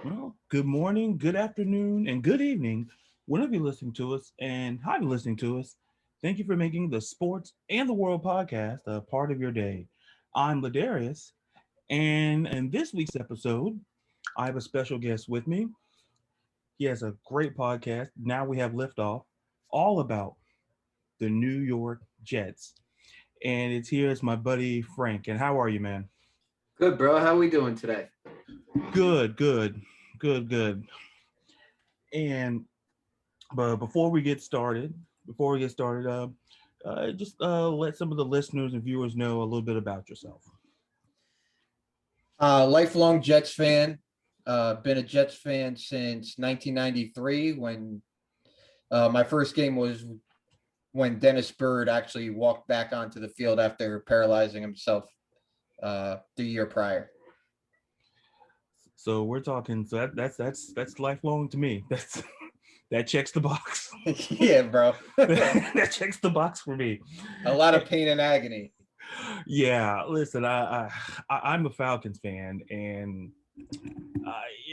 Well, good morning, good afternoon, and good evening, whenever you're listening to us, and how you're listening to us. Thank you for making the Sports and the World podcast a part of your day. I'm Ladarius, and in this week's episode, I have a special guest with me. He has a great podcast. Now we have liftoff, all about the New York Jets, and it's here is my buddy Frank. And how are you, man? Good, bro. How we doing today? Good, good, good. And But before we get started, just let some of the listeners and viewers know a little bit about yourself. Lifelong Jets fan. Been a Jets fan since 1993 when my first game was when Dennis Bird actually walked back onto the field after paralyzing himself the year prior. So we're talking. So that's lifelong to me. That's that checks the box. Yeah, bro. That checks the box for me. A lot of pain and agony. Yeah, listen, I'm a Falcons fan, and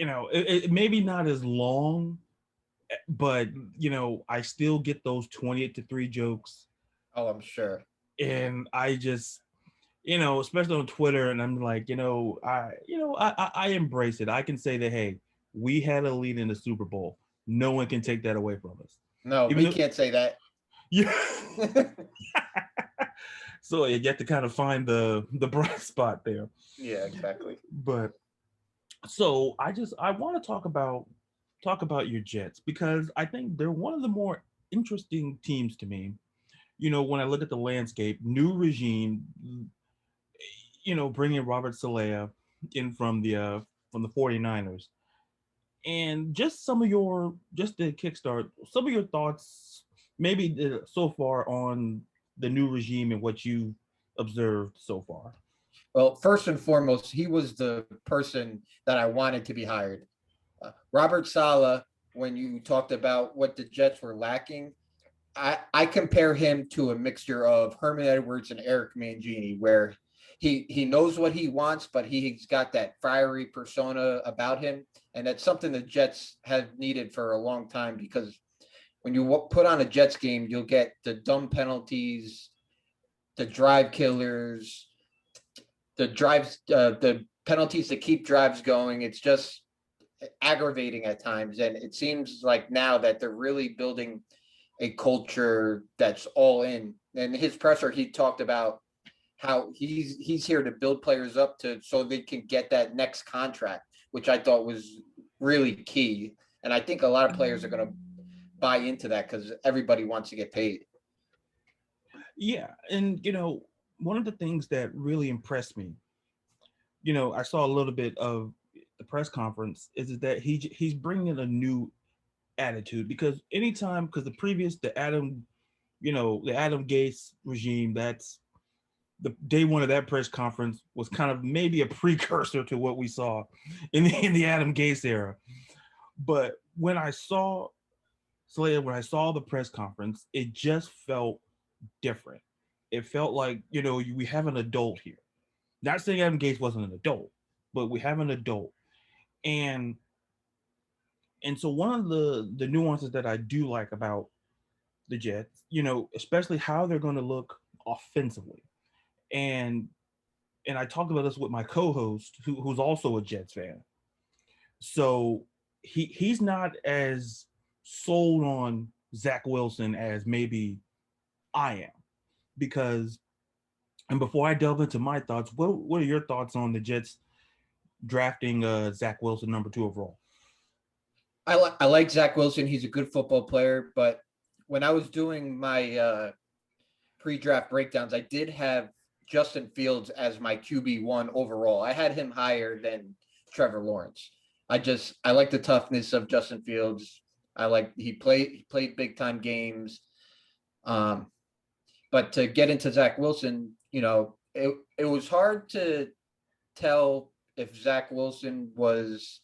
it maybe not as long, but I still get those 28-3 jokes, Oh, I'm sure. and I just especially on Twitter, and I'm like, I embrace it. I can say that, hey, we had a lead in the Super Bowl. No one can take that away from us. No, Even we though, can't say that. yeah. So you have to kind of find the bright spot there. Yeah, exactly. But so I want to talk about your Jets because I think they're one of the more interesting teams to me. When I look at the landscape, new regime, bringing Robert Saleh in from the 49ers. And just just to kickstart, some of your thoughts, maybe so far on the new regime and what you observed so far. Well, first and foremost, he was the person that I wanted to be hired. Robert Saleh, when you talked about what the Jets were lacking, I compare him to a mixture of Herman Edwards and Eric Mangini, where he knows what he wants, but he's got that fiery persona about him, and that's something the Jets have needed for a long time. Because when you put on a Jets game, you'll get the dumb penalties, the drive killers, the penalties to keep drives going. It's just aggravating at times, and it seems like now that they're really building a culture that's all in. And his presser, he talked about how he's here to build players up to so they can get that next contract, which I thought was really key. And I think a lot of players are going to buy into that because everybody wants to get paid. Yeah, and one of the things that really impressed me, I saw a little bit of the press conference, is that he's bringing a new attitude because anytime because the Adam Gase regime, that's the day one of that press conference was kind of maybe a precursor to what we saw in the Adam Gase era. But when I saw the press conference, it just felt different. It felt like we have an adult here. Not saying Adam Gase wasn't an adult, but we have an adult, and so one of the nuances that I do like about the Jets, especially how they're going to look offensively, and I talked about this with my co-host, who's also a Jets fan. So he's not as sold on Zach Wilson as maybe I am, because and before I delve into my thoughts, what are your thoughts on the Jets drafting Zach Wilson number 2 overall? I like Zach Wilson. He's a good football player, but when I was doing my pre-draft breakdowns, I did have Justin Fields as my QB1 overall. I had him higher than Trevor Lawrence. I like the toughness of Justin Fields. He played big time games. But to get into Zach Wilson, it was hard to tell if Zach Wilson was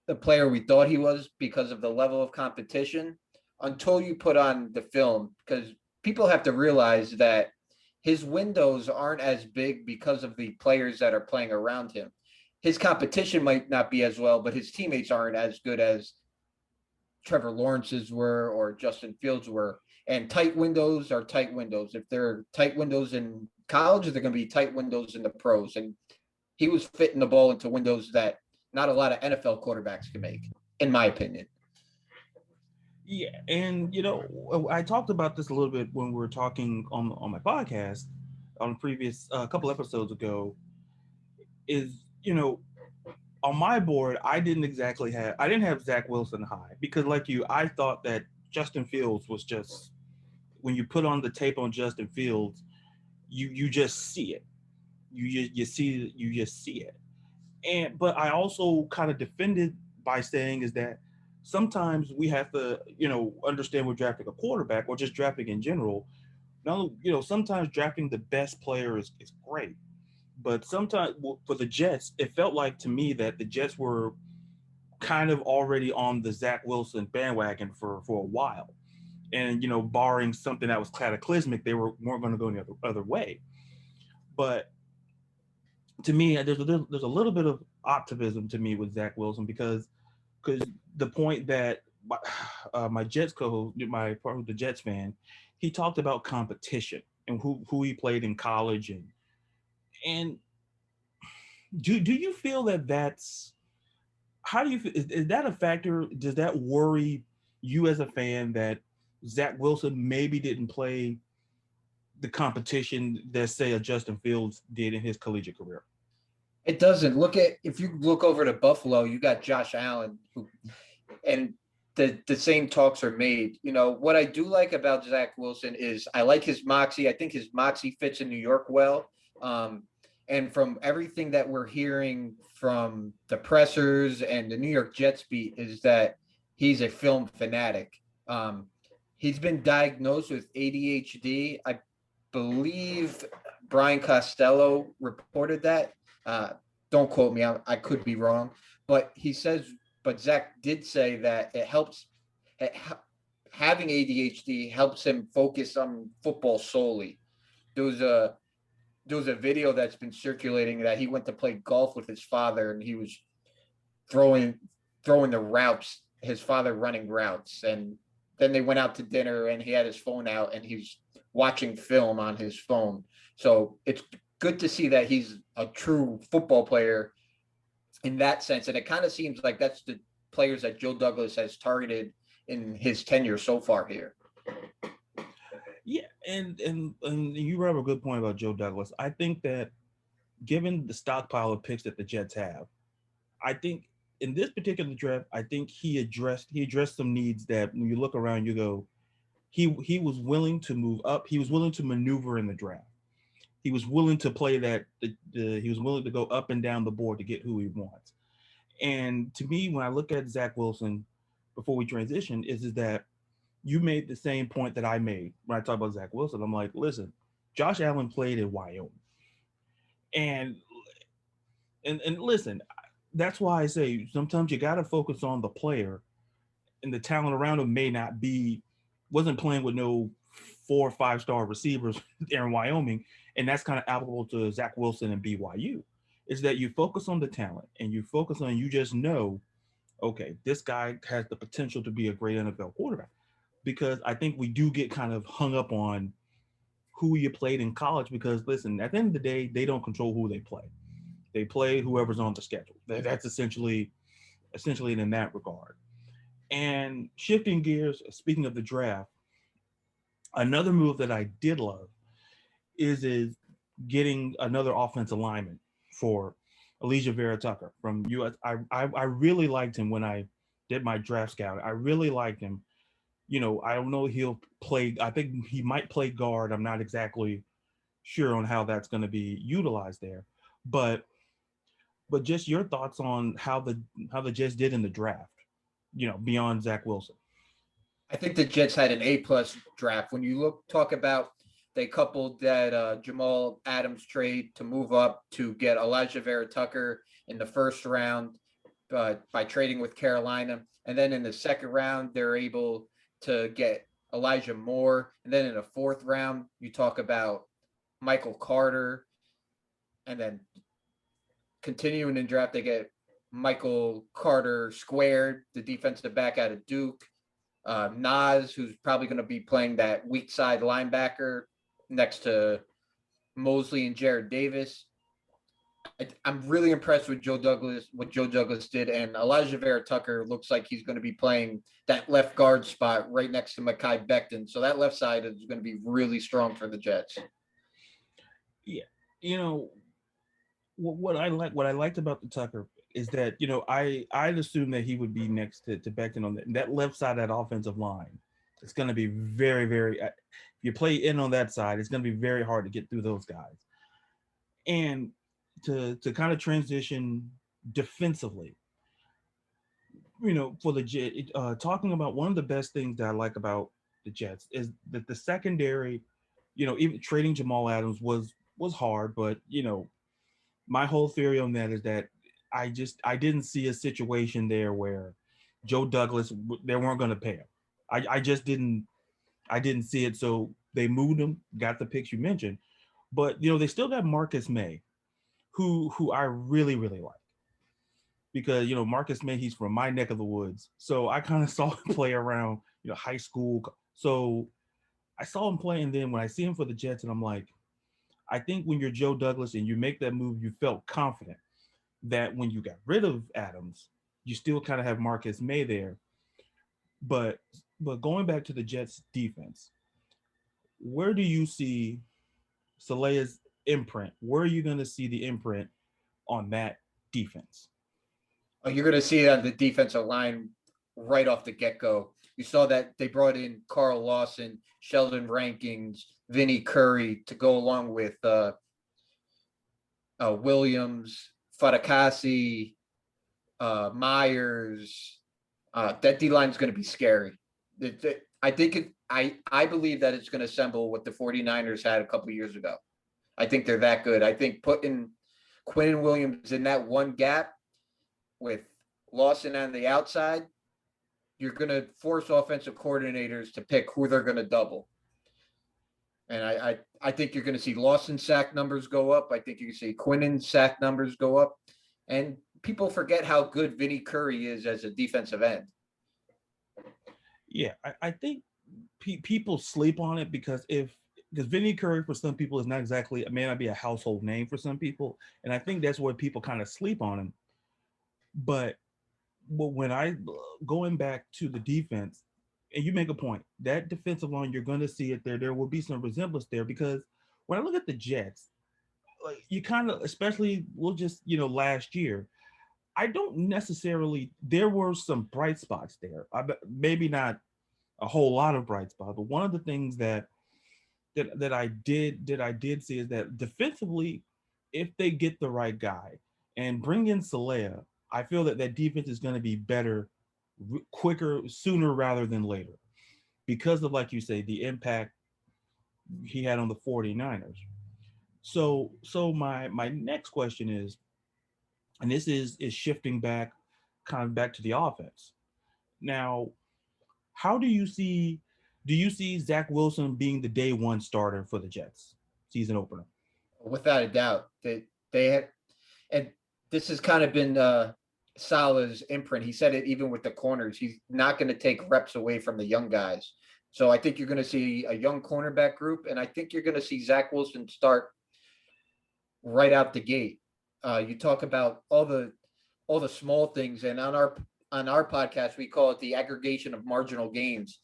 the player we thought he was because of the level of competition until you put on the film, because people have to realize that his windows aren't as big because of the players that are playing around him. his competition might not be as well, but his teammates aren't as good as Trevor Lawrence's were or Justin Fields were. And tight windows are tight windows. If they're tight windows in college, they're going to be tight windows in the pros. And he was fitting the ball into windows that not a lot of NFL quarterbacks can make, in my opinion. Yeah, and I talked about this a little bit when we were talking on my podcast on previous couple episodes ago. Is on my board, I didn't have Zach Wilson high because, like you, I thought that Justin Fields was just, when you put on the tape on Justin Fields, you just see it. You just see it. But I also kind of defended by saying is that sometimes we have to, understand we're drafting a quarterback or just drafting in general. Now, sometimes drafting the best player is great. But sometimes for the Jets, it felt like to me that the Jets were kind of already on the Zach Wilson bandwagon for a while. And, barring something that was cataclysmic, they weren't going to go any other way. But to me, there's a little bit of optimism to me with Zach Wilson because the point that my Jets co-host, my part of the Jets fan, he talked about competition and who he played in college and do you feel that's how do you feel, is that a factor? Does that worry you as a fan that Zach Wilson maybe didn't play the competition that say a Justin Fields did in his collegiate career? It doesn't. If you look over to Buffalo, you got Josh Allen, and the same talks are made. What I do like about Zach Wilson is I like his moxie. I think his moxie fits in New York well. And from everything that we're hearing from the pressers and the New York Jets beat is that he's a film fanatic. He's been diagnosed with ADHD. I believe Brian Costello reported that. Don't quote me. I could be wrong, but Zach did say that it helps. Having ADHD helps him focus on football solely. There was a video that's been circulating that he went to play golf with his father and he was throwing the routes, his father running routes. And then they went out to dinner and he had his phone out and he's watching film on his phone. So it's good to see that he's a true football player in that sense. And it kind of seems like that's the players that Joe Douglas has targeted in his tenure so far here. Yeah, and you brought up a good point about Joe Douglas. I think that given the stockpile of picks that the Jets have, I think in this particular draft, I think he addressed some needs that when you look around, you go, he was willing to move up. He was willing to maneuver in the draft. He was willing to play that. He was willing to go up and down the board to get who he wants. And to me, when I look at Zach Wilson, before we transition, is that you made the same point that I made when I talk about Zach Wilson. I'm like, listen, Josh Allen played in Wyoming, and listen, that's why I say sometimes you got to focus on the player, and the talent around him wasn't playing with no 4 or 5 star receivers there in Wyoming, and that's kind of applicable to Zach Wilson and BYU. Is that you focus on the talent and you focus on, you just know, okay, this guy has the potential to be a great NFL quarterback. Because I think we do get kind of hung up on who you played in college because, listen, at the end of the day, they don't control who they play. They play whoever's on the schedule. That's essentially in that regard. And shifting gears, speaking of the draft, another move that I did love is getting another offensive lineman for Elijah Vera Tucker from US. I really liked him when I did my draft scout. I really liked him. I don't know he'll play. I think he might play guard. I'm not exactly sure on how that's going to be utilized there, but just your thoughts on how the Jets did in the draft, beyond Zach Wilson. I think the Jets had an A+ draft. When you talk about, they coupled that Jamal Adams trade to move up to get Elijah Vera Tucker in the first round by trading with Carolina. And then in the second round, they're able to get Elijah Moore. And then in the fourth round, you talk about Michael Carter. And then continuing in draft, they get Michael Carter Squared, the defensive back out of Duke. Nas, who's probably going to be playing that weak side linebacker next to Mosley and Jared Davis. I'm really impressed with what Joe Douglas did, and Elijah Vera Tucker looks like he's going to be playing that left guard spot right next to Mekhi Becton. So that left side is going to be really strong for the Jets. Yeah, what I liked about the Tucker is that I'd assume that he would be next to Becton on that left side of that offensive line. It's going to be very, very. If you play in on that side, it's going to be very hard to get through those guys. And to kind of transition defensively, for the Jet, talking about one of the best things that I like about the Jets is that the secondary, even trading Jamal Adams was hard, but my whole theory on that is that I didn't see a situation there where Joe Douglas, they weren't going to pay him. I just didn't see it. So they moved him, got the picks you mentioned, but they still got Marcus May, who I really, really like, because Marcus May, he's from my neck of the woods. So I kind of saw him play around high school. So I saw him play, and then when I see him for the Jets, and I'm like, I think when you're Joe Douglas and you make that move, you felt confident that when you got rid of Adams, you still kind of have Marcus May there. But going back to the Jets defense, where do you see Saleh's imprint? Where are you going to see the imprint on that defense? Oh, you're going to see it on the defensive line right off the get-go. You saw that they brought in Carl Lawson, Sheldon Rankins, Vinnie Curry to go along with Williams, Fatakasi, Myers. That D-line is going to be scary. I believe that it's going to assemble what the 49ers had a couple of years ago. I think they're that good. I think putting Quinn Williams in that one gap with Lawson on the outside, you're going to force offensive coordinators to pick who they're going to double. And I think you're going to see Lawson sack numbers go up. I think you can see Quinnen sack numbers go up. And people forget how good Vinnie Curry is as a defensive end. Yeah, I think people sleep on it because Vinnie Curry for some people is not exactly, it may not be a household name for some people. And I think that's where people kind of sleep on him. But when going back to the defense, and you make a point, that defensive line, you're going to see it there. There will be some resemblance there, because when I look at the Jets, like you kind of, especially last year, I don't necessarily, there were some bright spots there. Maybe not a whole lot of bright spots, but one of the things that I did see is that defensively, if they get the right guy and bring in Saleh, I feel that defense is going to be better, quicker, sooner rather than later, because of, like you say, the impact he had on the 49ers. So my next question is, and this is shifting back to the offense. Now, how do you see Zach Wilson being the day one starter for the Jets season opener? Without a doubt, they had, and this has kind of been Saleh's imprint. He said it even with the corners. He's not going to take reps away from the young guys. So I think you're going to see a young cornerback group, and I think you're going to see Zach Wilson start right out the gate. You talk about all the small things, and on our podcast we call it the aggregation of marginal gains.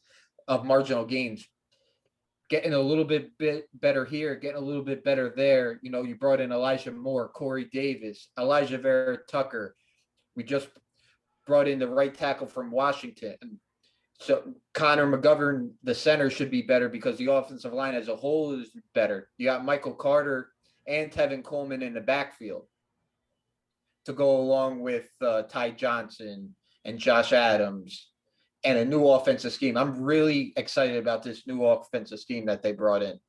Getting a little bit better here, getting a little bit better there. You brought in Elijah Moore, Corey Davis, Elijah Vera Tucker. We just brought in the right tackle from Washington. So Connor McGovern, the center, should be better because the offensive line as a whole is better. You got Michael Carter and Tevin Coleman in the backfield to go along with Ty Johnson and Josh Adams and a new offensive scheme. I'm really excited about this new offensive scheme that they brought in.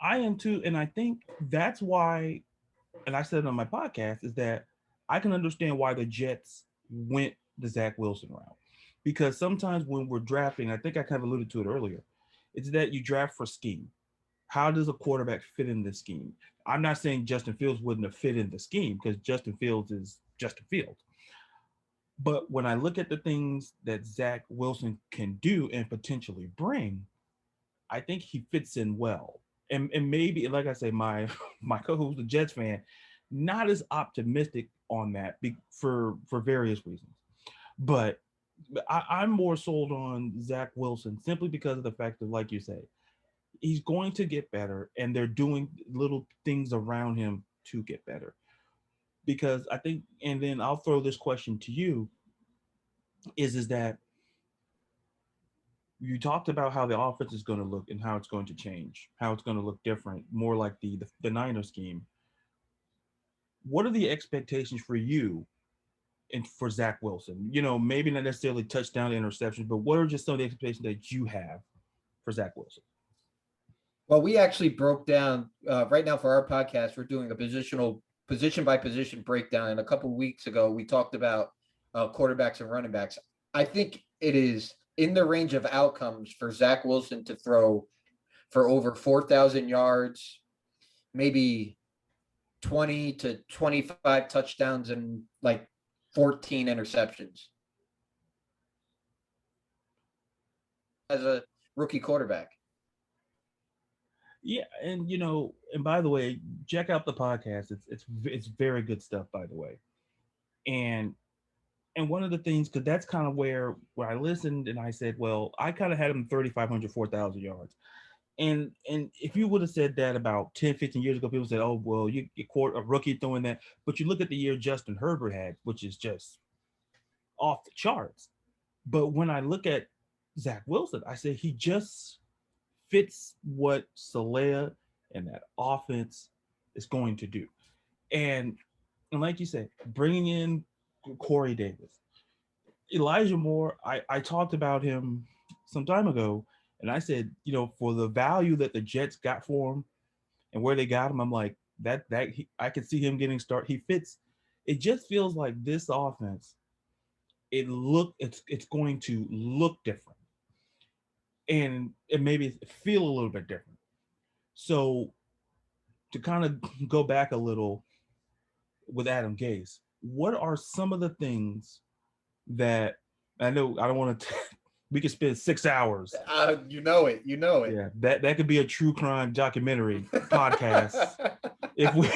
I am too. And I think that's why, and I said it on my podcast, is that I can understand why the Jets went the Zach Wilson route. Because sometimes when we're drafting, I think I kind of alluded to it earlier, it's that you draft for scheme. how does a quarterback fit in this scheme? I'm not saying Justin Fields wouldn't have fit in the scheme because Justin Fields is Justin Fields. But when I look at the things that Zach Wilson can do and potentially bring, I think he fits in well. And maybe, like I say, my my co-host, the Jets fan, not as optimistic on that for various reasons. But I'm more sold on Zach Wilson simply because of the fact that, like you say, he's going to get better, and they're doing little things around him to get better. Because I think, and then I'll throw this question to you: is that you talked about how the offense is going to look and how it's going to change, how it's going to look different, more like the Niner scheme. What are the expectations for you and for Zach Wilson? Maybe not necessarily touchdown to interceptions, but what are just some of the expectations that you have for Zach Wilson? Well, we actually broke down right now for our podcast. We're doing a position by position breakdown. And a couple of weeks ago, we talked about quarterbacks and running backs. I think it is in the range of outcomes for Zach Wilson to throw for over 4,000 yards, maybe 20 to 25 touchdowns, and like 14 interceptions as a rookie quarterback. Yeah, and by the way, check out the podcast. It's very good stuff, by the way. And one of the things, because that's kind of where I listened and I said, well, I kind of had him 3,500, 4,000 yards. And if you would have said that about 10, 15 years ago, people said, oh, well, you caught a rookie throwing that. But you look at the year Justin Herbert had, which is just off the charts. But when I look at Zach Wilson, I say he just fits what Saleh and that offense is going to do. And like you said, bringing in Corey Davis, Elijah Moore, I talked about him some time ago, and I said, for the value that the Jets got for him and where they got him, I'm like, I could see him getting started. He fits. It just feels like this offense, it's going to look different, and it maybe feel a little bit different. So to kind of go back a little with Adam Gase, what are some of the things that I know I don't want to we could spend 6 hours. You know it. Yeah, that could be a true crime documentary podcast if we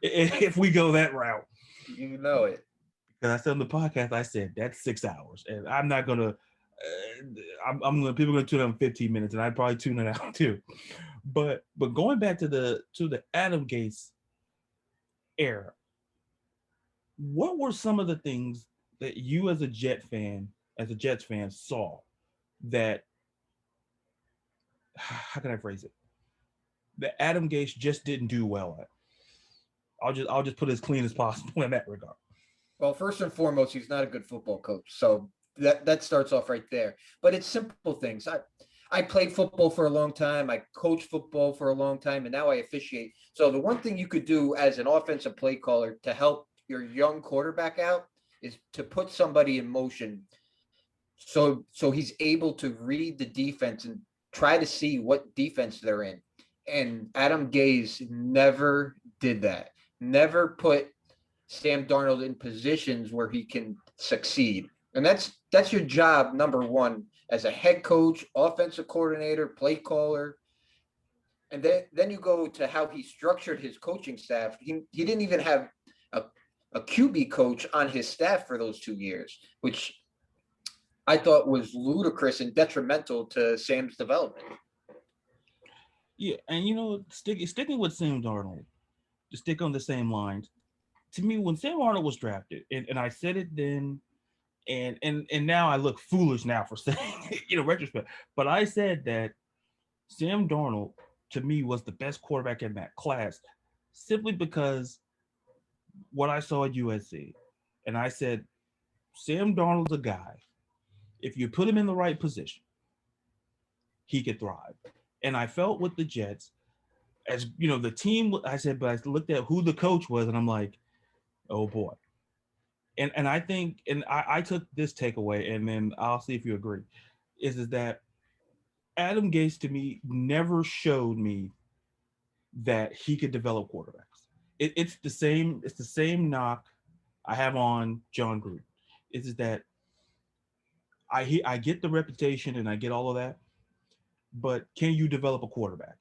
if we go that route. You know it. Because I said on the podcast, I said that's 6 hours, and I'm not gonna. I'm gonna people are gonna tune out in 15 minutes, and I'd probably tune it out too. But going back to the Adam Gase era, what were some of the things that you as a Jets fan saw that, how can I phrase it, that Adam Gase just didn't do well at? I'll just put it as clean as possible in that regard. Well, first and foremost, he's not a good football coach. So that starts off right there. But it's simple things. I played football for a long time. I coached football for a long time, and now I officiate. So the one thing you could do as an offensive play caller to help your young quarterback out is to put somebody in motion so he's able to read the defense and try to see what defense they're in. And Adam Gase never did that. Never put Sam Darnold in positions where he can succeed. And that's your job, number one, as a head coach, offensive coordinator, play caller. And then you go to how he structured his coaching staff. He didn't even have a QB coach on his staff for those 2 years, which I thought was ludicrous and detrimental to Sam's development. Yeah, and sticking with Sam Darnold, to stick on the same lines, to me, when Sam Darnold was drafted, and I said it then, and now I look foolish now for saying, retrospect, but I said that Sam Darnold, to me, was the best quarterback in that class, simply because what I saw at USC, and I said, Sam Darnold's a guy, if you put him in the right position, he could thrive. And I felt with the Jets, as the team, I said, but I looked at who the coach was, and I'm like, oh boy. And I think, and I took this takeaway, and then I'll see if you agree, is that Adam Gase to me never showed me that he could develop quarterbacks. It's the same. It's the same knock I have on John Gruden. It's that I get the reputation and I get all of that, but can you develop a quarterback?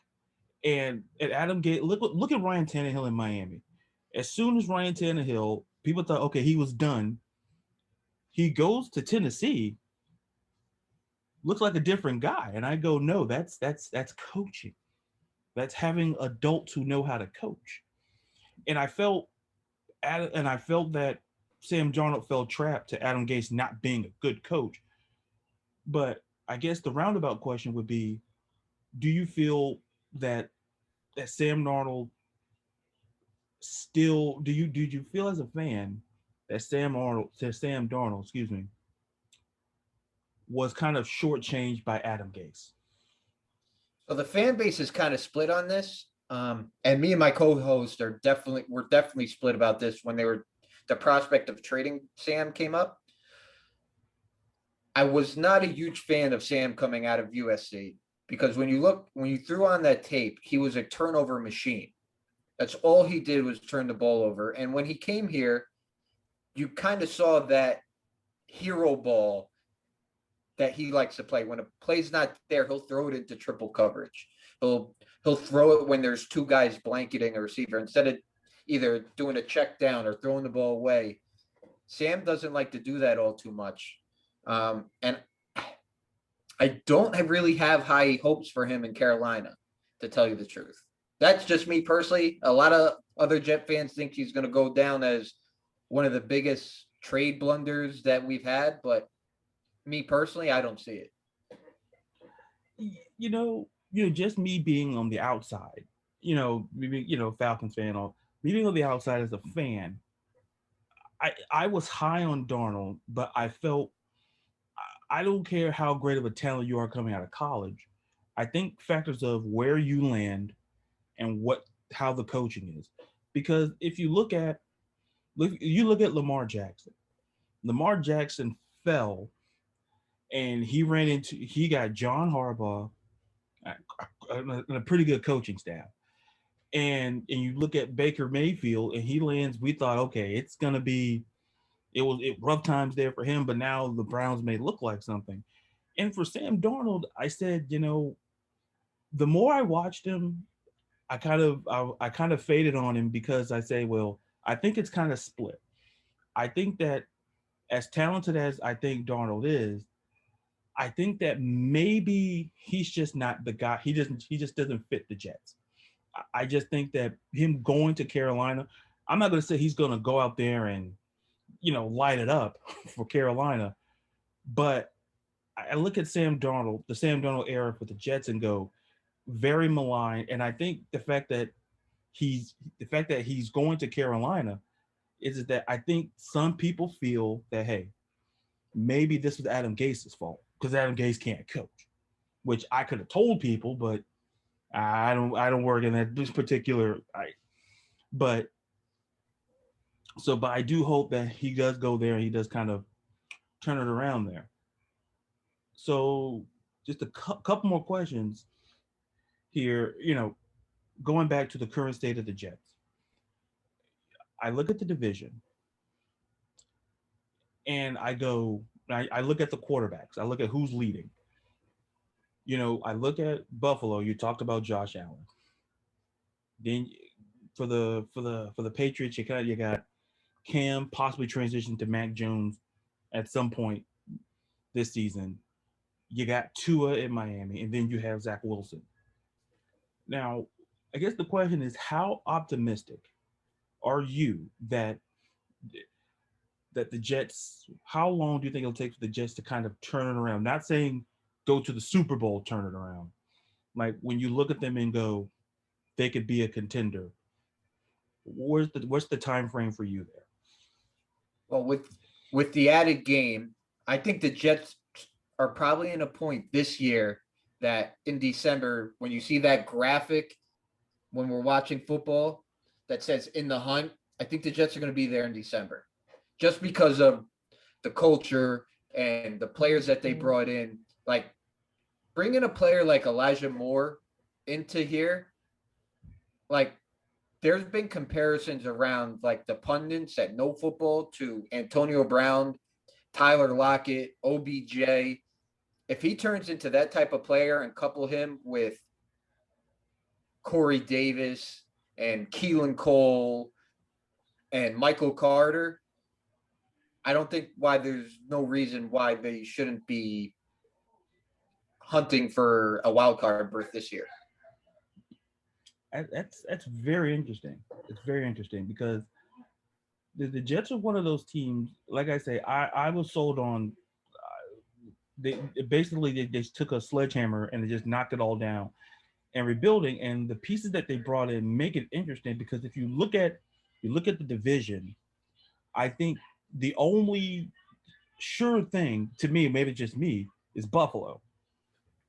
And Adam Gase, look at Ryan Tannehill in Miami. As soon as Ryan Tannehill, people thought, okay, he was done. He goes to Tennessee, looks like a different guy, and I go, no, that's coaching. That's having adults who know how to coach. And I felt that Sam Darnold fell trap to Adam Gase not being a good coach. But I guess the roundabout question would be, do you feel that Sam Darnold still did you feel as a fan that Sam Darnold, excuse me, was kind of shortchanged by Adam Gase? So the fan base is kind of split on this. And me and my co-host were definitely split about this when the prospect of trading Sam came up. I was not a huge fan of Sam coming out of USC because when you threw on that tape, he was a turnover machine. That's all he did was turn the ball over. And when he came here, you kind of saw that hero ball that he likes to play. When a play's not there, he'll throw it into triple coverage. He'll throw it when there's two guys blanketing a receiver instead of either doing a check down or throwing the ball away. Sam doesn't like to do that all too much. And I don't really have high hopes for him in Carolina, to tell you the truth. That's just me personally. A lot of other Jet fans think he's going to go down as one of the biggest trade blunders that we've had, but me personally, I don't see it. Just me being on the outside, Falcons fan, or me being on the outside as a fan, I was high on Darnold, but I felt I don't care how great of a talent you are coming out of college. I think factors of where you land and how the coaching is, because if you look at Lamar Jackson. Lamar Jackson fell, and he got John Harbaugh and a pretty good coaching staff. And you look at Baker Mayfield, and he lands. We thought, okay, it's gonna be rough times there for him, but now the Browns may look like something. And for Sam Darnold, I said, the more I watched him, I kind of faded on him because I say, well, I think it's kind of split. I think that as talented as I think Darnold is, I think that maybe he's just not the guy. He just doesn't fit the Jets. I just think that him going to Carolina, I'm not going to say he's going to go out there and light it up for Carolina, but I look at the Sam Darnold era for the Jets, and go very maligned. And I think the fact that he's going to Carolina is that I think some people feel that, hey, maybe this was Adam Gase's fault because Adam Gase can't coach, which I could have told people, but I don't work in this particular. But I do hope that he does go there and he does kind of turn it around there. So just a couple more questions here. Going back to the current state of the Jets, I look at the division and I look at the quarterbacks. I look at who's leading. I look at Buffalo. You talked about Josh Allen. Then for the Patriots, you got Cam possibly transition to Mac Jones at some point this season. You got Tua in Miami, and then you have Zach Wilson. Now, I guess the question is, how optimistic are you that the Jets? How long do you think it'll take for the Jets to kind of turn it around? Not saying go to the Super Bowl, turn it around. Like when you look at them and go, they could be a contender. What's the time frame for you there? Well, with the added game, I think the Jets are probably in a point this year that in December, when you see that graphic when we're watching football that says in the hunt, I think the Jets are going to be there in December just because of the culture and the players that they brought in. Like bringing a player like Elijah Moore into here, like there's been comparisons around like the pundits at No Football to Antonio Brown, Tyler Lockett, OBJ. If he turns into that type of player and couple him with Corey Davis and Keelan Cole and Michael Carter, I don't think why there's no reason why they shouldn't be hunting for a wild card berth this year. That's very interesting. It's very interesting because the Jets are one of those teams. Like I say, I was sold on. They took a sledgehammer and they just knocked it all down and rebuilding. And the pieces that they brought in make it interesting because if you look at the division, I think the only sure thing to me, maybe just me, is Buffalo.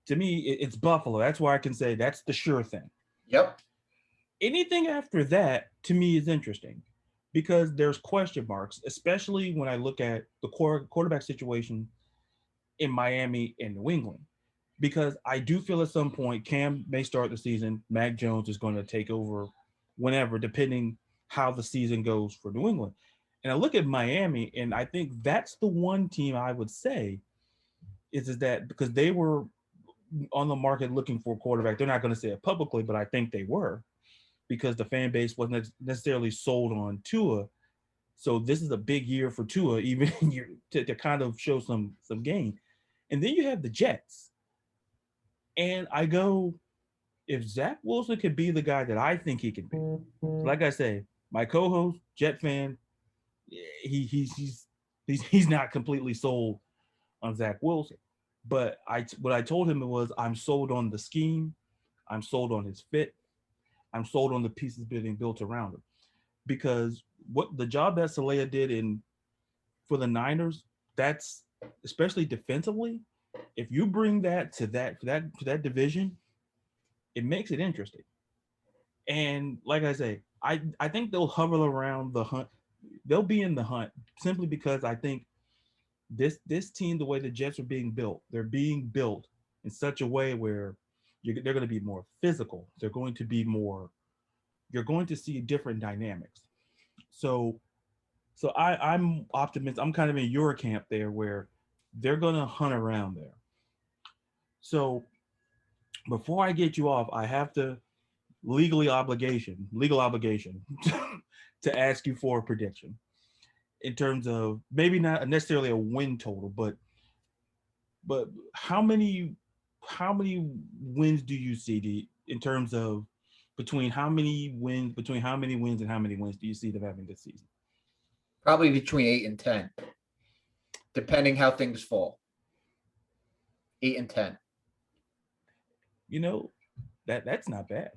To me, it's Buffalo. That's why I can say that's the sure thing. Yep. Anything after that, to me, is interesting because there's question marks, especially when I look at the quarterback situation in Miami and New England. Because I do feel at some point Cam may start the season. Mac Jones is going to take over whenever, depending how the season goes for New England. And I look at Miami, and I think that's the one team I would say is that because they were on the market looking for a quarterback. They're not going to say it publicly, but I think they were because the fan base wasn't necessarily sold on Tua. So this is a big year for Tua, even to kind of show some gain. And then you have the Jets. And I go, if Zach Wilson could be the guy that I think he can be, like I say, my co-host, Jet fan, he's not completely sold on Zach Wilson. But what I told him was I'm sold on the scheme, I'm sold on his fit, I'm sold on the pieces being built around him. Because what the job that Saleh did for the Niners, that's especially defensively. If you bring that to that division, it makes it interesting. And like I say, I think they'll hover around the hunt. They'll be in the hunt simply because I think this team, the way the Jets are being built, they're being built in such a way where they're going to be more physical. They're going to be more. You're going to see different dynamics. So I'm optimistic. I'm kind of in your camp there where they're going to hunt around there. So before I get you off, I have to legal obligation to ask you for a prediction in terms of maybe not necessarily a win total, but how many wins do you see in terms of between how many wins and how many wins do you see them having this season? Probably between 8 and 10, depending how things fall. 8 and 10. You know, that's not bad.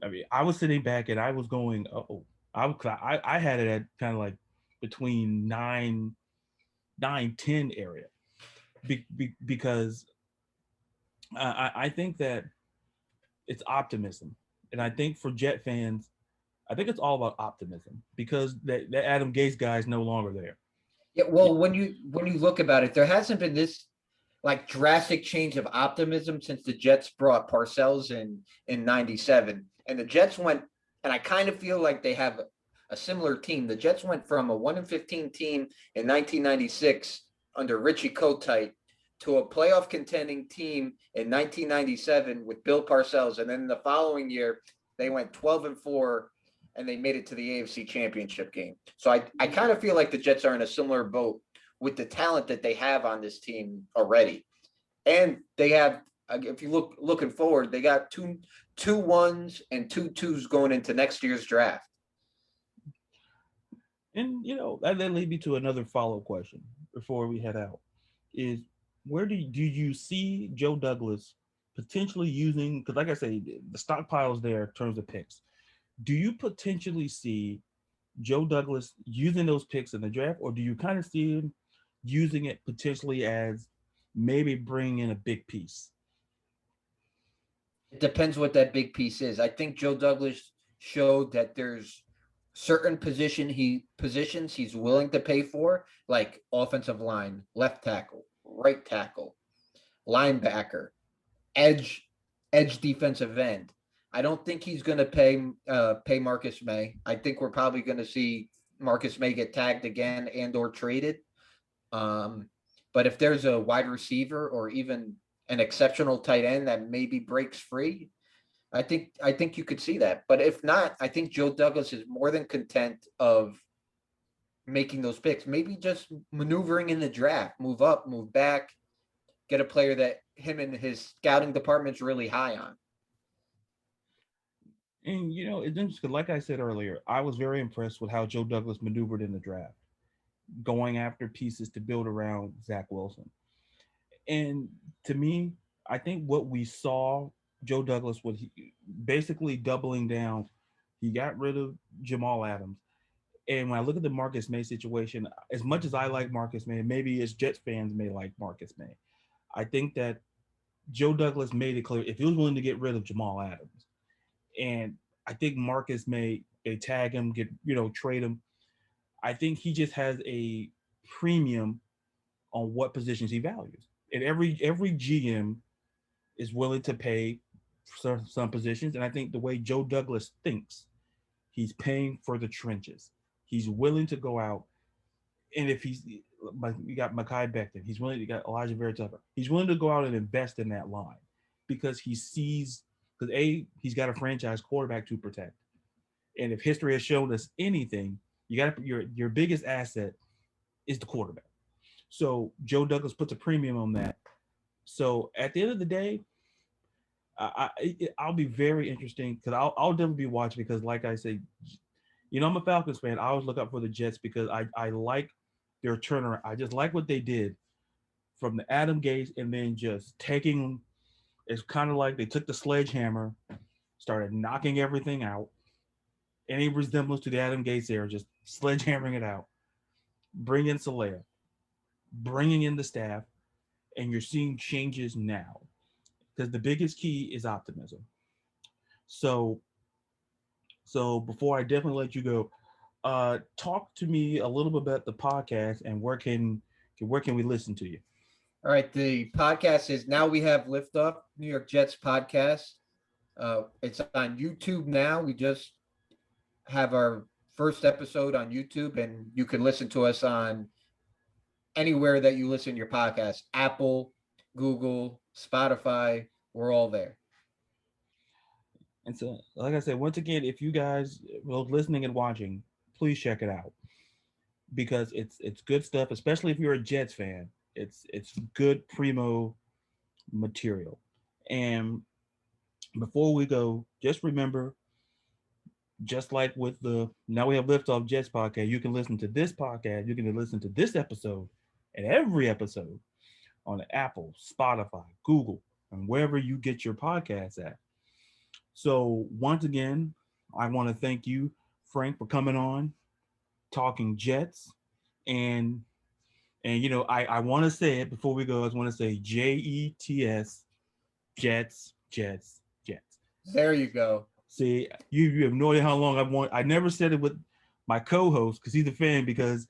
I mean, I was sitting back and I was going, I had it at kind of like between 9, 10 area, because I think that it's optimism, and I think for Jet fans, I think it's all about optimism because that Adam Gase guy is no longer there. Yeah, well, when you look about it, there hasn't been this like drastic change of optimism since the Jets brought Parcells in 97. And the Jets went, and I kind of feel like they have a similar team. The Jets went from a 1-15 team in 1996 under Richie Kotite to a playoff contending team in 1997 with Bill Parcells. And then the following year, they went 12-4 and they made it to the AFC Championship game. So I kind of feel like the Jets are in a similar boat with the talent that they have on this team already. And they have, if you looking forward, they got two 1s and 2 2s going into next year's draft. And, that leads me to another follow-up question before we head out is where do you see Joe Douglas potentially using, because like I say, the stockpile's there in terms of picks. Do you potentially see Joe Douglas using those picks in the draft, or do you kind of see him using it potentially as maybe bringing in a big piece? It depends what that big piece is. I think Joe Douglas showed that there's certain positions he's willing to pay for, like offensive line, left tackle, right tackle, linebacker. edge defensive end. I don't think he's going to pay Marcus May. I think we're probably going to see Marcus May get tagged again and or traded. But if there's a wide receiver or even an exceptional tight end that maybe breaks free, I think you could see that. But if not, I think Joe Douglas is more than content of making those picks. Maybe just maneuvering in the draft, move up, move back, get a player that him and his scouting department's really high on. And it's interesting. Like I said earlier, I was very impressed with how Joe Douglas maneuvered in the draft, going after pieces to build around Zach Wilson. And to me, I think what we saw Joe Douglas was basically doubling down. He got rid of Jamal Adams. And when I look at the Marcus May situation, as much as I like Marcus May, maybe as Jets fans may like Marcus May, I think that Joe Douglas made it clear if he was willing to get rid of Jamal Adams, and I think Marcus May, they tag him, trade him. I think he just has a premium on what positions he values. And every GM is willing to pay for some positions. And I think the way Joe Douglas thinks, he's paying for the trenches. He's willing to go out. And if you got Mekhi Becton, he's willing to got Elijah Vera Tucker. He's willing to go out and invest in that line because he sees, because he's got a franchise quarterback to protect. And if history has shown us anything, you got your biggest asset is the quarterback. So Joe Douglas puts a premium on that. So at the end of the day, I'll be very interesting because I'll definitely be watching because, like I say, I'm a Falcons fan. I always look up for the Jets because I like their turnaround. I just like what they did from the Adam Gase and then just taking. It's kind of like they took the sledgehammer, started knocking everything out. Any resemblance to the Adam Gase era, just sledgehammering it out. Bring in Saleh, bringing in the staff, and you're seeing changes now. Because the biggest key is optimism. So before I definitely let you go, talk to me a little bit about the podcast and where can we listen to you? All right, the podcast is Now We Have Liftoff, New York Jets podcast. It's on YouTube now. We just have our first episode on YouTube, and you can listen to us on anywhere that you listen to your podcast. Apple, Google, Spotify, we're all there. And so, like I said, once again, if you guys are listening and watching, please check it out because it's good stuff, especially if you're a Jets fan. It's good primo material. And before we go, just remember, just like with the Now We Have Liftoff Jets podcast, you can listen to this podcast, you can listen to this episode and every episode on Apple, Spotify, Google, and wherever you get your podcasts at. So once again, I want to thank you, Frank, for coming on, talking Jets, and I want to say it before we go. I just want to say JETS, Jets, Jets, Jets. There you go. See, you have no idea how long I never said it with my co-host because he's a fan because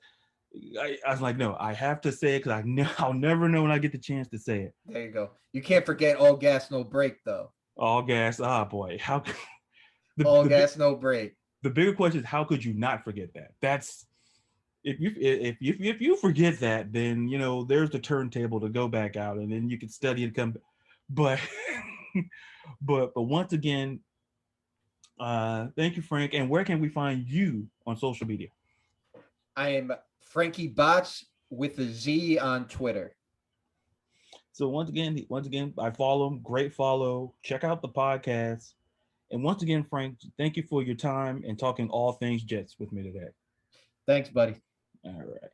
I was like, no, I have to say it because I'll never know when I get the chance to say it. There you go. You can't forget all gas, no break, though. All gas. Ah, boy. How all gas, no break. The bigger question is how could you not forget that? That's if you forget that, then there's the turntable to go back out and then you can study and come. But but once again, thank you, Frank. And where can we find you on social media? I am Frankie Bots with a Z on Twitter. So once again, I follow him. Great follow. Check out the podcast. And once again, Frank, thank you for your time and talking all things Jets with me today. Thanks, buddy. All right.